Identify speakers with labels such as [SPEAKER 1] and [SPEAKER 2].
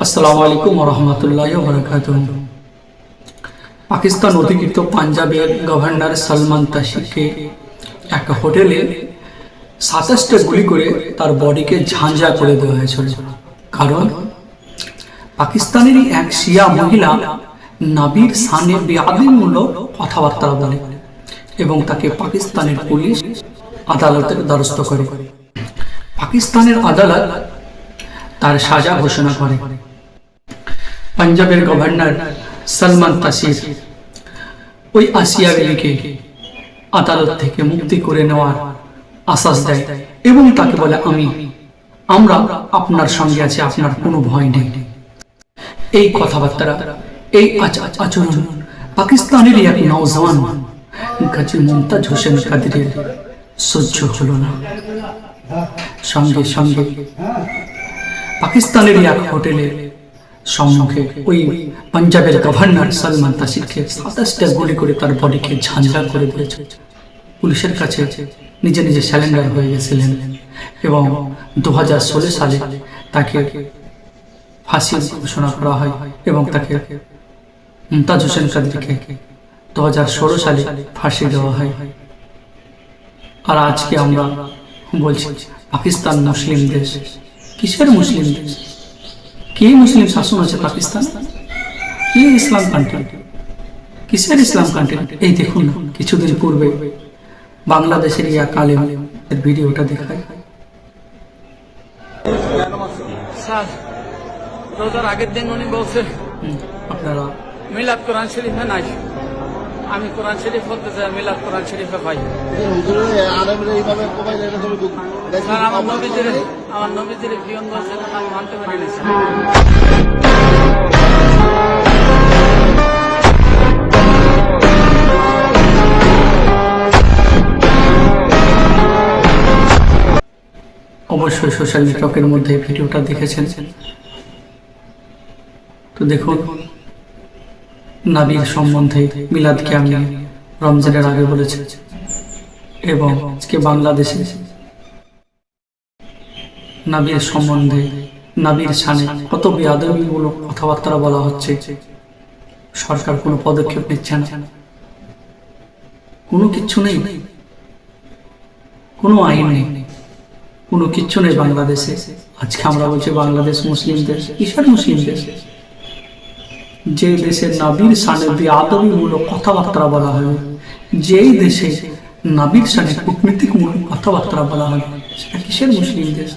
[SPEAKER 1] আসসালামু আলাইকুম ওয়া রাহমাতুল্লাহি ওয়া বারাকাতুহু। পাকিস্তান অধিকৃত পাঞ্জাবের গভর্নর সলমান তাশিরকে এক হোটেলে ২৭টা গুলি করে তার বডিকে ঝাঁঝা করে দেওয়া হয়েছিল। কারণ পাকিস্তানেরই এক শিয়া মহিলা নবীর শানে বেয়াদবিমূলক কথাবার্তা বলে এবং তাকে পাকিস্তানের পুলিশ আদালতের দ্বারস্থ করে। পাকিস্তানের আদালত তার সাজা ঘোষণা করে। পাঞ্জাবের গভর্নর সলমান তাশির ওই আসিয়া বিবিকে আদালত থেকে মুক্তি করে নেওয়ার আশ্বাস দেয় এবং তাকে বলে আমরা আপনার সঙ্গে আছি, আপনার কোনো ভয় নেই। এই কথাবার্তা, এই আচরণ পাকিস্তানের এক নওজওয়ান গাজী মুমতাজ হোসেন কাদরির সহ্য হলো না। সঙ্গে সঙ্গে পাকিস্তানের এক হোটেলে সম্মুখে ওই পাঞ্জাবের গভর্নর সলমান তাশিরকে ২৭টা গুলি করে তার বডিকে ঝাঁঝরা করে দিয়েছে। পুলিশের কাছে নিজে নিজে স্যালেন্ডার হয়ে গেছিলেন এবং ২০১৬ সালে তাকে ফাঁসির ঘোষণা করা হয় এবং তাকে মুমতাজ হোসেন কাদরিকে ২০১৬ সালে ফাঁসি দেওয়া হয়। আর আজকে আমরা বলছি পাকিস্তান মুসলিম দেশ। কিসের মুসলিম দেশ? কে মুসলিম শাসন আছে পাকিস্তান? কে ইসলাম কান্ট্রি? কিসের ইসলাম কান্ট্রি? এই দেখুন, কিছুদিন পূর্বে বাংলাদেশের এক আলেম এর ভিডিওটা দেখায়।
[SPEAKER 2] স্যার, রোজার আগের দিন উনি বলছে
[SPEAKER 1] আপনারা
[SPEAKER 2] মিলাদ কোরআন শরীফে নাই। আমি কোরআন শরীফ পড়তে চাই, মিলাদ কোরআন শরীফে পাই। স্যার, আমার নবীজির পিয়ন বলছে, আমি মানতে পারি না স্যার।
[SPEAKER 1] অবশ্যই সোশ্যাল নেটওয়ার্কের মধ্যে ভিডিওটা দেখেছেন। তো দেখুন, নবীর সম্বন্ধে মিলাদকে আমি রমজানের আগে বলেছি এবং আজকে বাংলাদেশে নবীর সম্বন্ধে, নবীর শানে কত বেয়াদবিমূলক কথাবার্তা বলা হচ্ছে। সরকার কোনো পদক্ষেপ নিচ্ছে না, কোনো কিচ্ছু নেই, কোনো আইন নেই, কোনো কিচ্ছু নেই বাংলাদেশে। আজকে আমরা বলছি বাংলাদেশ মুসলিম দেশ। কিসের মুসলিম দেশ? যে দেশে নবীর শানে বেয়াদবিমূলক কথাবার্তা বলা হয়, যেই দেশে নবীর শানে কূটনীতিমূলক কথাবার্তা বলা হয়, সেটা কিসের মুসলিম দেশ?